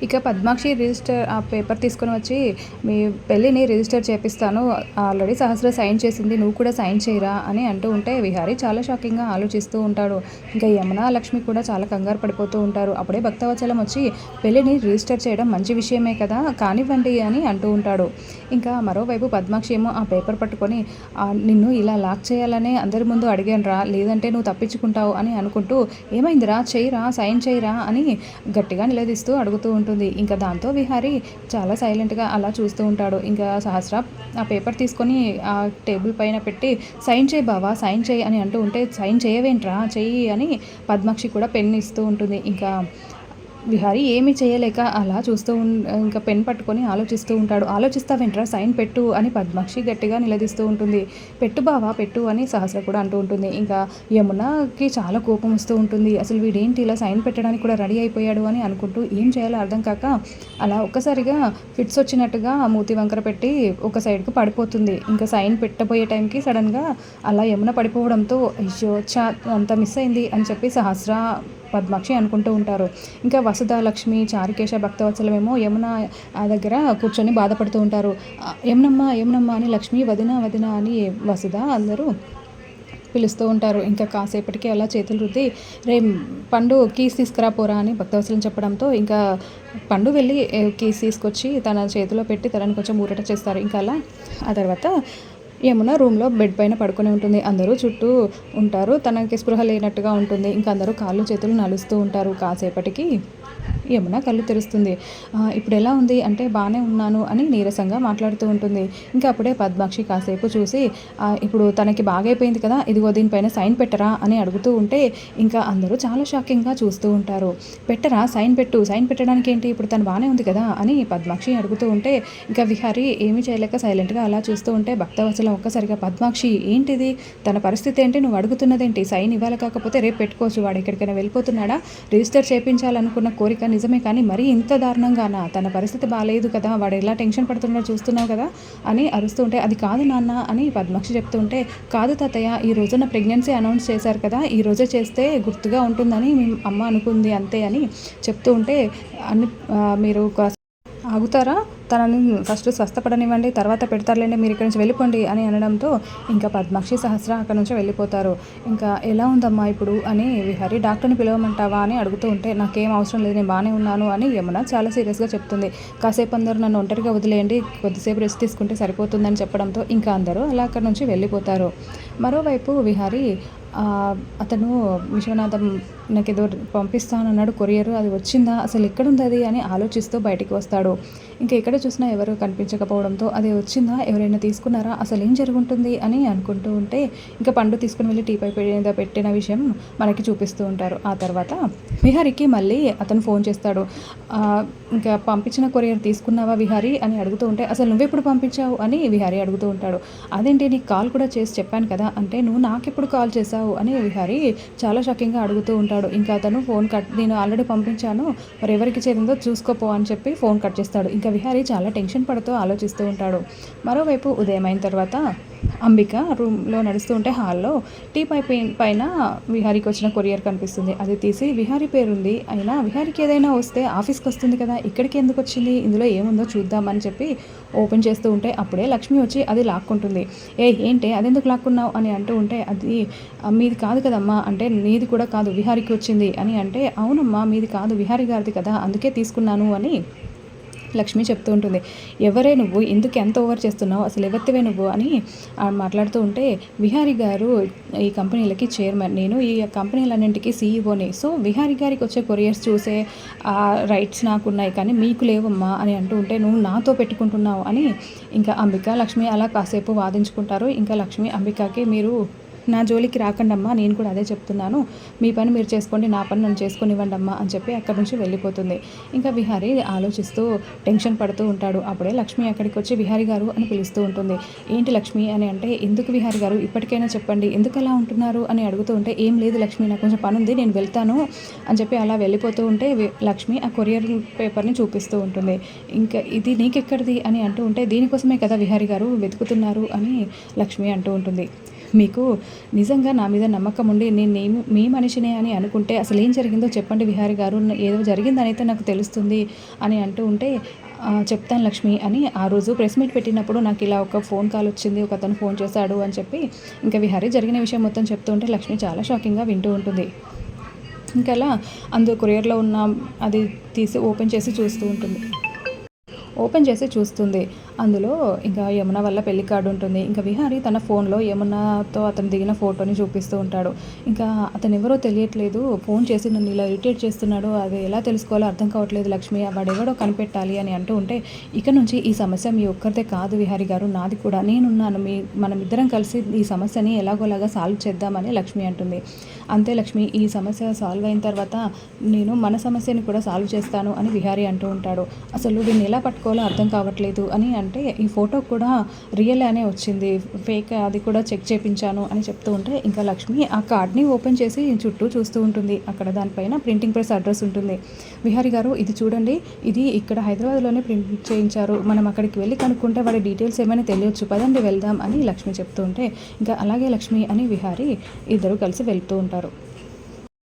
ఇక పద్మాక్షి రిజిస్టర్ ఆ పేపర్ తీసుకొని వచ్చి, మీ పెళ్ళిని రిజిస్టర్ చేపిస్తాను, ఆల్రెడీ సహస్ర సైన్ చేసింది, నువ్వు కూడా సైన్ చేయరా అని అంటూ ఉంటే విహారీ చాలా షాకింగ్గా ఆలోచిస్తూ ఉంటాడు. ఇంకా యమున లక్ష్మి కూడా చాలా కంగారు పడిపోతూ ఉంటారు. అప్పుడే భక్తవచలం వచ్చి, పెళ్ళిని రిజిస్టర్ చేయడం మంచి విషయమే కదా, కానివ్వండి అని అంటూ ఉంటాడు. ఇంకా మరోవైపు పద్మాక్షి ఏమో ఆ పేపర్ పట్టుకొని, నిన్ను ఇలా లాక్ చేయాలనే అందరి ముందు అడిగానురా, లేదంటే నువ్వు తప్పించుకుంటావు అని అనుకుంటూ, ఏమైందిరా, చేయరా, సైన్ చేయరా అని గట్టిగా నిలదీస్తూ అడుగుతూ ఉంటుంది. ఇంకా దాంతో విహారీ చాలా సైలెంట్గా అలా చూస్తూ ఉంటాడు. ఇంకా సహస్ర ఆ పేపర్ తీసుకొని ఆ టేబుల్ పైన పెట్టి, సైన్ చేయి బావా, సైన్ చేయి అని అంటూ ఉంటే, సైన్ చేయవేంట్రా, చెయ్యి అని పద్మాక్షి కూడా పెన్ ఇస్తూ ఉంటుంది. ఇంకా విహారీ ఏమీ చేయలేక అలా చూస్తూ ఇంకా పెన్ పట్టుకొని ఆలోచిస్తూ ఉంటాడు. ఆలోచిస్తావేంట్రా, సైన్ పెట్టు అని పద్మాక్షి గట్టిగా నిలదీస్తూ ఉంటుంది. పెట్టు బావా, పెట్టు అని సహస్ర కూడా అంటూ ఉంటుంది. ఇంకా యమునకి చాలా కోపం వస్తూ ఉంటుంది. అసలు వీడేంటి ఇలా సైన్ పెట్టడానికి కూడా రెడీ అయిపోయాడు అని అనుకుంటూ ఏం చేయాలో అర్థం కాక అలా ఒక్కసారిగా ఫిట్స్ వచ్చినట్టుగా మూతి వంకర పెట్టి ఒక సైడ్కి పడిపోతుంది. ఇంకా సైన్ పెట్టబోయే టైంకి సడన్గా అలా యమున పడిపోవడంతో, అయ్యో అంత మిస్ అయింది అని చెప్పి సహస్ర పద్మాక్షి అనుకుంటూ ఉంటారు. ఇంకా వసుధ, లక్ష్మి, చారుకేశ, భక్తవత్సలమేమో యమున ఆ దగ్గర కూర్చొని బాధపడుతూ ఉంటారు. యమునమ్మ అని లక్ష్మి, వదిన వదిన అని వసుధ అందరూ పిలుస్తూ ఉంటారు. ఇంకా కాసేపటికి అలా చేతులు రుద్ది, రే పండు కీస్ తీసుకురా పోరా అని భక్తవత్సలం చెప్పడంతో ఇంకా పండు వెళ్ళి కీస్ తీసుకొచ్చి తన చేతిలో పెట్టి తనని కొంచెం ఊరట చేస్తారు. ఇంకా అలా ఆ తర్వాత యమున రూమ్లో బెడ్ పైన పడుకొని ఉంటుంది. అందరూ చుట్టూ ఉంటారు. తనకి స్పృహ లేనట్టుగా ఉంటుంది. ఇంకా అందరూ కాళ్ళు చేతులు నలుస్తూ ఉంటారు. కాసేపటికి యమున కళ్ళు తెరుస్తుంది. ఇప్పుడు ఎలా ఉంది అంటే, బాగానే ఉన్నాను అని నీరసంగా మాట్లాడుతూ ఉంటుంది. ఇంకా అప్పుడే పద్మాక్షి కాసేపు చూసి, ఇప్పుడు తనకి బాగైపోయింది కదా, ఇదిగో దీనిపైన సైన్ పెట్టరా అని అడుగుతూ ఉంటే ఇంకా అందరూ చాలా షాకింగ్గా చూస్తూ ఉంటారు. పెట్టరా, సైన్ పెట్టు, సైన్ పెట్టడానికి ఏంటి, ఇప్పుడు తను బాగానే ఉంది కదా అని పద్మాక్షి అడుగుతూ ఉంటే ఇంకా విహారీ ఏమీ చేయలేక సైలెంట్గా అలా చూస్తూ ఉంటే భక్తవత్సలం ఒక్కసారిగా, పద్మాక్షి ఏంటిది, తన పరిస్థితి ఏంటి, నువ్వు అడుగుతున్నదేంటి, సైన్ ఇవ్వాలి, కాకపోతే రేపు పెట్టుకోవచ్చు, వాడు ఎక్కడికైనా వెళ్ళిపోతున్నాడా, రిజిస్టర్ చేయించాలనుకున్న కోరిక నిజమే, కానీ మరీ ఇంత దారుణంగానా, తన పరిస్థితి బాగాలేదు కదా, వాడు ఎలా టెన్షన్ పడుతున్నాడో చూస్తున్నావు కదా అని అరుస్తూ ఉంటే, అది కాదు నాన్న అని పద్మాక్షి చెప్తూ ఉంటే, కాదు తాతయ్య, ఈ రోజున ప్రెగ్నెన్సీ అనౌన్స్ చేశారు కదా, ఈ రోజే చేస్తే గుర్తుగా ఉంటుందని మీ అమ్మ అనుకుంది అంతే అని చెప్తూ ఉంటే, అన్ని మీరు ఆగుతారా, తనని ఫస్ట్ స్వస్థపడనివ్వండి, తర్వాత పెడతారులేండి, మీరు ఇక్కడి నుంచి వెళ్ళిపోండి అని అనడంతో ఇంకా పద్మాక్షి, సహస్ర అక్కడి నుంచి వెళ్ళిపోతారు. ఇంకా ఎలా ఉందమ్మా ఇప్పుడు అని విహారీ డాక్టర్ని పిలవమంటావా అని అడుగుతూ ఉంటే, నాకేం అవసరం లేదు, నేను బాగానే ఉన్నాను అని యమున చాలా సీరియస్గా చెప్తుంది. కాసేపు అందరూ నన్ను ఒంటరిగా వదిలేయండి, కొద్దిసేపు రెస్ట్ తీసుకుంటే సరిపోతుందని చెప్పడంతో ఇంకా అందరూ అలా అక్కడి నుంచి వెళ్ళిపోతారు. మరోవైపు విహారీ అతను విశ్వనాథం నాకు ఏదో పంపిస్తానన్నాడు కొరియర్, అది వచ్చిందా, అసలు ఎక్కడుంది అది అని ఆలోచిస్తూ బయటికి వస్తాడు. ఇంకా ఎక్కడ చూసినా ఎవరు కనిపించకపోవడంతో, అది వచ్చిందా, ఎవరైనా తీసుకున్నారా, అసలు ఏం జరుగుతుంది అని అనుకుంటూ ఉంటే ఇంకా పండు తీసుకుని వెళ్ళి టీపై మీద పెట్టిన విషయం మనకి చూపిస్తూ ఉంటారు. ఆ తర్వాత విహారీకి మళ్ళీ అతను ఫోన్ చేస్తాడు. ఇంకా పంపించిన కొరియర్ తీసుకున్నావా విహారీ అని అడుగుతూ ఉంటే, అసలు నువ్వెప్పుడు పంపించావు అని విహారీ అడుగుతూ ఉంటాడు. అదేంటి, నీకు కాల్ కూడా చేసి చెప్పాను కదా అంటే, నువ్వు నాకెప్పుడు కాల్ చేసావు అని విహారీ చాలా షాకింగ్గా అడుగుతూ ఉంటాడు. ఇంకా అతను ఫోన్ కట్, నేను ఆల్రెడీ పంపించాను, మరి ఎవరికి చేరిందో చూసుకోపో అని చెప్పి ఫోన్ కట్ చేస్తాడు. ఇంకా విహారీ చాలా టెన్షన్ పడుతూ ఆలోచిస్తూ ఉంటాడు. మరోవైపు ఉదయం అయిన తర్వాత అంబిక రూమ్లో నడుస్తూ ఉంటే హాల్లో టీ పైన విహారీకి వచ్చిన కొరియర్ కనిపిస్తుంది. అది తీసి, విహారీ పేరుంది, అయినా విహారీకి ఏదైనా వస్తే ఆఫీస్కి వస్తుంది కదా, ఇక్కడికి ఎందుకు వచ్చింది, ఇందులో ఏముందో చూద్దామని చెప్పి ఓపెన్ చేస్తూ ఉంటే అప్పుడే లక్ష్మి వచ్చి అది లాక్కుంటుంది. ఏంటి అదెందుకు లాక్కున్నావు అని అంటూ ఉంటే, అది మీది కాదు కదమ్మా అంటే, నీది కూడా కాదు, విహారీకి వచ్చింది అని అంటే, అవునమ్మా మీది కాదు, విహారీ గారిది కదా, అందుకే తీసుకున్నాను అని లక్ష్మి చెప్తూ ఉంటుంది. ఎవరే నువ్వు, ఎందుకు ఎంత ఓవర్ చేస్తున్నావు, అసలు ఎవరివే నువ్వు అని మాట్లాడుతూ ఉంటే, విహారీ గారు ఈ కంపెనీలకి చైర్మన్, నేను ఈ కంపెనీలన్నింటికి సీఈఓని, సో విహారీ గారికి వచ్చే కొరియర్స్ చూసే రైట్స్ నాకున్నాయి, కానీ మీకు లేవమ్మా అని అంటూ ఉంటే, నువ్వు నాతో పెట్టుకుంటున్నావు అని ఇంకా అంబిక, లక్ష్మి అలా కాసేపు వాదించుకుంటారు. ఇంకా లక్ష్మి అంబికకి, మీరు నా జోలికి రాకండమ్మా, నేను కూడా అదే చెప్తున్నాను, మీ పని మీరు చేసుకోండి, నా పని నన్ను చేసుకొనివ్వండి అమ్మా అని చెప్పి అక్కడి నుంచి వెళ్ళిపోతుంది. ఇంకా విహారీ ఆలోచిస్తూ టెన్షన్ పడుతూ ఉంటాడు. అప్పుడే లక్ష్మి అక్కడికి వచ్చి, విహారీ గారు అని పిలుస్తూ ఉంటుంది. ఏంటి లక్ష్మి అని అంటే, ఎందుకు విహారీ గారు, ఇప్పటికైనా చెప్పండి, ఎందుకు అలా ఉంటున్నారు అని అడుగుతూ ఉంటే, ఏం లేదు లక్ష్మి, నాకు కొంచెం పని ఉంది, నేను వెళ్తాను అని చెప్పి అలా వెళ్ళిపోతూ ఉంటే లక్ష్మి ఆ కొరియర్ పేపర్ని చూపిస్తూ ఉంటుంది. ఇంకా ఇది నీకెక్కడిది అని అంటూ ఉంటే, దీనికోసమే కదా విహారీ గారు వెతుకుతున్నారు అని లక్ష్మి అంటూ ఉంటుంది. మీకు నిజంగా నా మీద నమ్మకం ఉండి నేను మీ మనిషినే అని అనుకుంటే అసలు ఏం జరిగిందో చెప్పండి విహారి గారు, ఏదో జరిగిందని అయితే నాకు తెలుస్తుంది అని అంటూ ఉంటే, చెప్తాను లక్ష్మి అని ఆ రోజు ప్రెస్ మీట్ పెట్టినప్పుడు నాకు ఇలా ఒక ఫోన్ కాల్ వచ్చింది, ఒక అతను ఫోన్ చేశాడు అని చెప్పి ఇంకా విహారి జరిగిన విషయం మొత్తం చెప్తూ ఉంటే లక్ష్మి చాలా షాకింగ్గా వింటూ ఉంటుంది. ఇంకా అలా కొరియర్లో ఉన్న అది తీసి ఓపెన్ చేసి చూస్తూ ఉంటుంది. అందులో ఇంకా యమున వల్ల పెళ్లి కార్డు ఉంటుంది. ఇంకా విహారి తన ఫోన్లో యమునతో అతను దిగిన ఫోటోని చూపిస్తూ ఉంటాడు. ఇంకా అతను ఎవరో తెలియట్లేదు, ఫోన్ చేసి నన్ను ఇలా ఇరిటేట్ చేస్తున్నాడు, అది ఎలా తెలుసుకోవాలో అర్థం కావట్లేదు లక్ష్మి, వాడెవడో కనిపెట్టాలి అని అంటూ ఉంటే, ఇక నుంచి ఈ సమస్య మీ ఒక్కరిదే కాదు విహారి గారు, నాది కూడా, నేనున్నాను, మనమిద్దరం కలిసి ఈ సమస్యని ఎలాగోలాగా సాల్వ్ చేద్దామని లక్ష్మి అంటుంది. అంతే లక్ష్మి, ఈ సమస్య సాల్వ్ అయిన తర్వాత నేను మన సమస్యని కూడా సాల్వ్ చేస్తాను అని విహారి అంటూ ఉంటాడు. అసలు దీన్ని ఎలా పట్టుకోవాలో అర్థం కావట్లేదు అని అంటే, ఈ ఫోటో కూడా రియల్ అనే వచ్చింది, ఫేక్ అది కూడా చెక్ చేయించాను అని చెప్తూ ఉంటే, ఇంకా లక్ష్మి ఆ కార్డ్ని ఓపెన్ చేసి చుట్టూ చూస్తూ ఉంటుంది. అక్కడ దానిపైన ప్రింటింగ్ ప్రెస్ అడ్రస్ ఉంటుంది. విహారి గారు ఇది చూడండి, ఇది ఇక్కడ హైదరాబాద్లోనే ప్రింట్ చేయించారు, మనం అక్కడికి వెళ్ళి కనుక్కుంటే వాడి డీటెయిల్స్ ఏమైనా తెలియచ్చు, పదండి వెళ్దాం అని లక్ష్మి చెప్తూ ఉంటే, ఇంకా అలాగే లక్ష్మి అని విహారి ఇద్దరు కలిసి వెళ్తూ ఉంటారు.